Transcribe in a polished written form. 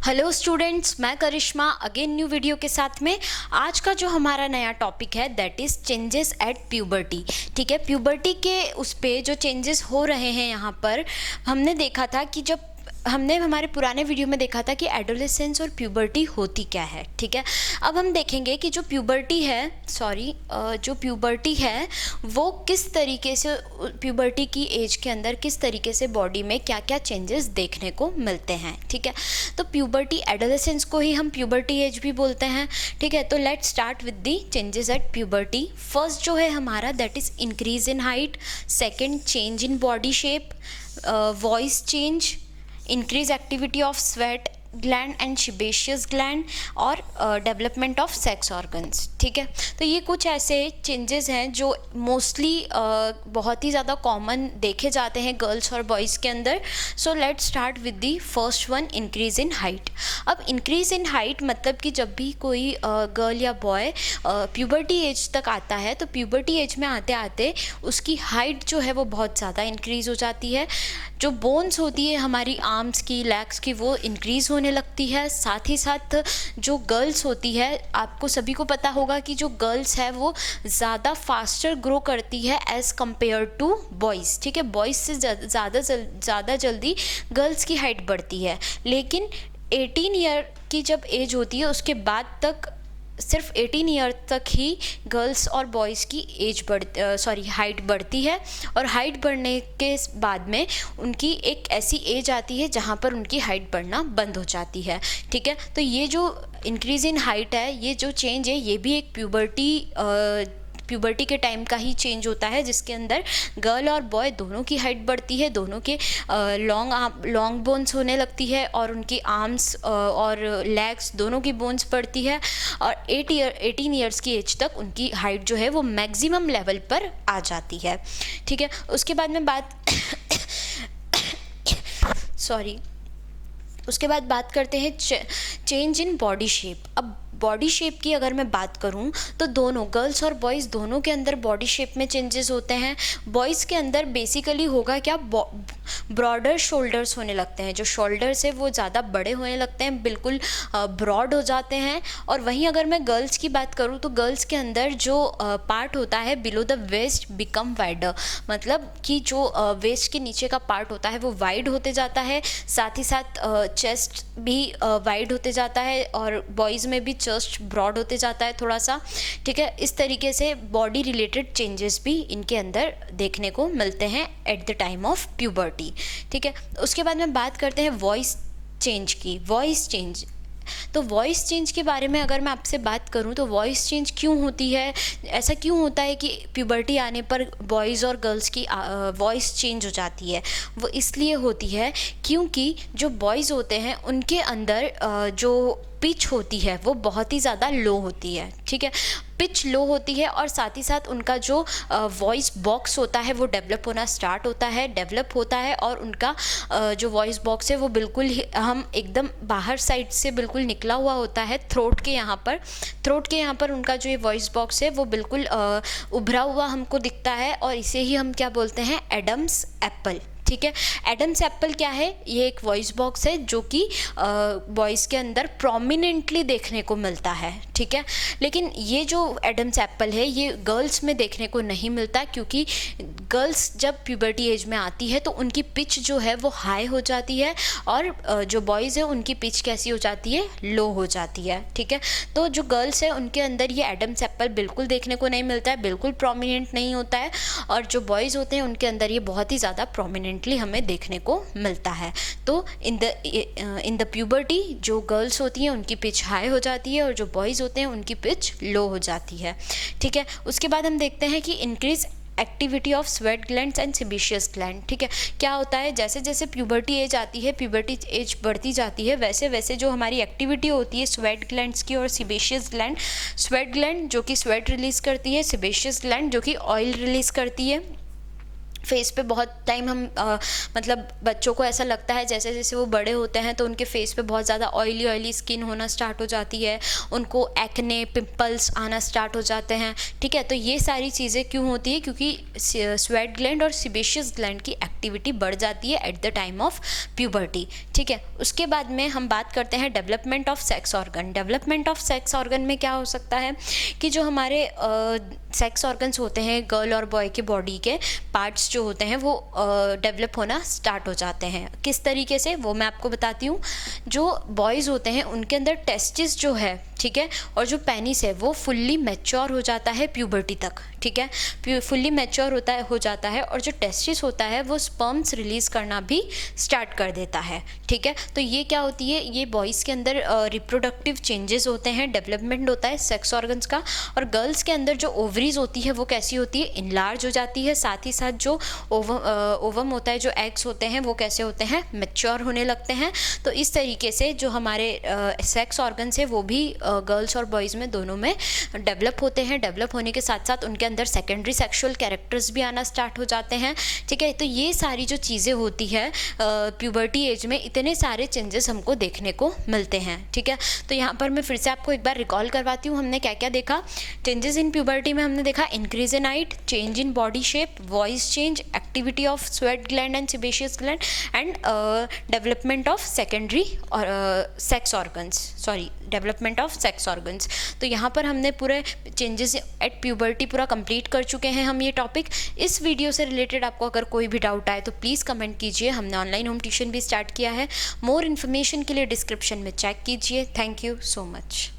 Hello students, मैं करिश्मा again new video के साथ में। आज का जो हमारा नया टॉपिक है that is changes at puberty. ठीक है, प्यूबर्टी के उस पे जो चेंजेस हो रहे हैं यहाँ पर हमने देखा था कि जब हमने हमारे पुराने वीडियो में देखा था कि एडोलेसेंस और प्यूबर्टी होती क्या है। ठीक है, अब हम देखेंगे कि जो प्यूबर्टी है वो किस तरीके से प्यूबर्टी की एज के अंदर किस तरीके से बॉडी में क्या क्या चेंजेस देखने को मिलते हैं। ठीक है, तो प्यूबर्टी एडोलेसेंस को ही हम प्यूबर्टी एज भी बोलते हैं। ठीक है, तो let's start with the changes at puberty. First जो है हमारा that is increase in height, second change in body shape, voice change, increase activity of sweat gland and sebaceous gland और डेवलपमेंट ऑफ सेक्स ऑर्गन्स। ठीक है, तो ये कुछ ऐसे चेंजेस हैं जो मोस्टली बहुत ही ज़्यादा कॉमन देखे जाते हैं गर्ल्स और बॉयज़ के अंदर। So let's start with the first one, increase in height. अब इंक्रीज इन हाइट मतलब कि जब भी कोई गर्ल या बॉय प्यूबर्टी एज तक आता है तो प्यूबर्टी एज में आते आते उसकी हाइट जो है वो बहुत ज़्यादा इंक्रीज़ हो जाती है। जो बोन्स होती है हमारी आर्म्स की, लेग्स की, वो इंक्रीज़ होने लगती है। साथ ही साथ जो गर्ल्स होती है, आपको सभी को पता होगा कि जो गर्ल्स है वो ज़्यादा फास्टर ग्रो करती है एज़ कम्पेयर टू बॉयज़। ठीक है, बॉयज़ से ज़्यादा जल्दी गर्ल्स की हाइट बढ़ती है। लेकिन 18 ईयर की जब एज होती है उसके बाद तक सिर्फ 18 ईयर तक ही गर्ल्स और बॉयज़ की हाइट बढ़ती है। और हाइट बढ़ने के बाद में उनकी एक ऐसी एज आती है जहाँ पर उनकी हाइट बढ़ना बंद हो जाती है। ठीक है, तो ये जो इंक्रीज़ इन हाइट है, ये जो चेंज है, ये भी एक प्यूबर्टी के टाइम का ही चेंज होता है जिसके अंदर गर्ल और बॉय दोनों की हाइट बढ़ती है, दोनों के लॉन्ग बोन्स होने लगती है और उनकी आर्म्स और लेग्स दोनों की बोन्स बढ़ती है और 18 ईयर्स की एज तक उनकी हाइट जो है वो मैक्सिमम लेवल पर आ जाती है। ठीक है, उसके बाद में बात करते हैं चेंज इन बॉडी शेप। अब बॉडी शेप की अगर मैं बात करूं तो दोनों गर्ल्स और बॉयज़ दोनों के अंदर बॉडी शेप में चेंजेस होते हैं। बॉयज़ के अंदर बेसिकली होगा क्या, ब्रॉडर शोल्डर्स होने लगते हैं। जो शोल्डर्स है वो ज़्यादा बड़े होने लगते हैं, बिल्कुल ब्रॉड हो जाते हैं। और वहीं अगर मैं गर्ल्स की बात करूं तो गर्ल्स के अंदर जो पार्ट होता है below the waist become wider, मतलब कि जो वेस्ट के नीचे का पार्ट होता है वो वाइड होते जाता है। साथ ही साथ चेस्ट भी वाइड होते जाता है और बॉयज़ में भी चेस्ट ब्रॉड होते जाता है थोड़ा सा। ठीक है, इस तरीके से बॉडी रिलेटेड चेंजेस भी इनके अंदर देखने को मिलते हैं at the time of puberty. ठीक है, उसके बाद में बात करते हैं वॉइस चेंज की। वॉइस चेंज, तो वॉइस चेंज के बारे में अगर मैं आपसे बात करूं तो वॉइस चेंज क्यों होती है, ऐसा क्यों होता है कि प्यूबर्टी आने पर बॉयज़ और गर्ल्स की वॉइस चेंज हो जाती है। वो इसलिए होती है क्योंकि जो बॉयज़ होते हैं उनके अंदर जो पिच होती है वो बहुत ही ज़्यादा लो होती है। ठीक है, पिच लो होती है और साथ ही साथ उनका जो वॉइस बॉक्स होता है वो डेवलप होता है और उनका जो वॉइस बॉक्स है वो बिल्कुल ही हम एकदम बाहर साइड से बिल्कुल निकला हुआ होता है। थ्रोट के यहाँ पर उनका जो ये वॉइस बॉक्स है वो बिल्कुल उभरा हुआ हमको दिखता है और इसे ही हम क्या बोलते हैं, एडम्स एप्पल। ठीक है, एडम्स एप्पल क्या है, ये एक वॉइस बॉक्स है जो कि बॉयज़ के अंदर प्रोमिनेंटली देखने को मिलता है। ठीक है, लेकिन ये जो एडम्स एप्पल है ये गर्ल्स में देखने को नहीं मिलता क्योंकि गर्ल्स जब प्यूबर्टी एज में आती है तो उनकी पिच जो है वो हाई हो जाती है और जो बॉयज़ है उनकी पिच कैसी हो जाती है, लो हो जाती है। ठीक है, तो जो गर्ल्स है उनके अंदर ये एडम्स एप्पल बिल्कुल देखने को नहीं मिलता है, बिल्कुल प्रोमिनेंट नहीं होता है। और जो बॉयज़ होते हैं उनके अंदर ये बहुत ही ज़्यादा प्रोमिनेंटली हमें देखने को मिलता है। तो इन द प्यूबर्टी जो गर्ल्स होती हैं उनकी पिच हाई हो जाती है और जो बॉयज़ होते हैं उनकी पिच लो हो जाती है। ठीक है, उसके बाद हम देखते हैं कि increase activity of sweat glands and sebaceous gland. ठीक है, क्या होता है, जैसे जैसे प्यूबर्टी एज आती है, प्यूबर्टी एज बढ़ती जाती है, वैसे वैसे जो हमारी एक्टिविटी होती है स्वेट ग्लैंड्स की और सेबेशियस ग्लैंड, स्वेट ग्लैंड जो कि स्वेट रिलीज़ करती है, सेबेशियस ग्लैंड जो कि ऑयल रिलीज़ करती है। फेस पे बहुत टाइम हम मतलब बच्चों को ऐसा लगता है जैसे जैसे वो बड़े होते हैं तो उनके फेस पे बहुत ज़्यादा ऑयली स्किन होना स्टार्ट हो जाती है, उनको एक्ने पिंपल्स आना स्टार्ट हो जाते हैं। ठीक है, तो ये सारी चीज़ें क्यों होती है? क्योंकि स्वेट ग्लैंड और सिबेशियस ग्लैंड की एक्टिविटी बढ़ जाती है at the time of puberty. ठीक है, उसके बाद में हम बात करते हैं development of sex organ. Development of sex organ में क्या हो सकता है कि जो हमारे सेक्स ऑर्गन्स होते हैं गर्ल और बॉय के बॉडी के पार्ट्स जो होते हैं वो डेवलप होना स्टार्ट हो जाते हैं। किस तरीके से, वो मैं आपको बताती हूँ। जो बॉयज़ होते हैं उनके अंदर टेस्टिस जो है, ठीक है, और जो पेनिस है वो फुल्ली मैच्योर हो जाता है प्यूबर्टी तक। ठीक है, फुल्ली मैच्योर हो जाता है और जो टेस्टिस होता है वो स्पर्म्स रिलीज़ करना भी स्टार्ट कर देता है। ठीक है, तो ये क्या होती है, ये बॉयज़ के अंदर रिप्रोडक्टिव चेंजेस होते हैं, डेवलपमेंट होता है सेक्स ऑर्गन्स का। और गर्ल्स के अंदर जो ओवरीज होती है वो कैसी होती है, इनलार्ज हो जाती है। साथ ही साथ जो ओवम होता है, जो एग्स होते हैं वो कैसे होते हैं, मैच्योर होने लगते हैं। तो इस तरीके से जो हमारे सेक्स ऑर्गन्स है वो भी गर्ल्स और बॉयज़ में दोनों में डेवलप होते हैं। डेवलप होने के साथ साथ उनके अंदर सेकेंडरी सेक्सुअल कैरेक्टर्स भी आना स्टार्ट हो जाते हैं। ठीक है, तो ये सारी जो चीज़ें होती है प्यूबर्टी एज में, इतने सारे चेंजेस हमको देखने को मिलते हैं। ठीक है, तो यहाँ पर मैं फिर से आपको एक बार रिकॉल करवाती हूँ हमने क्या क्या देखा। चेंजेस इन प्यूबर्टी में हमने देखा increase in height, change in body shape, voice change, activity of sweat gland and sebaceous gland and development of secondary और sex organs, development of sex organs. तो यहाँ पर हमने पूरे चेंजेस एट प्यूबर्टी पूरा कंप्लीट कर चुके हैं हम ये टॉपिक। इस वीडियो से रिलेटेड आपको अगर कोई भी डाउट आए तो प्लीज़ कमेंट कीजिए। हमने ऑनलाइन होम ट्यूशन भी स्टार्ट किया है। मोर इन्फॉर्मेशन के लिए डिस्क्रिप्शन में चेक कीजिए। Thank you so much.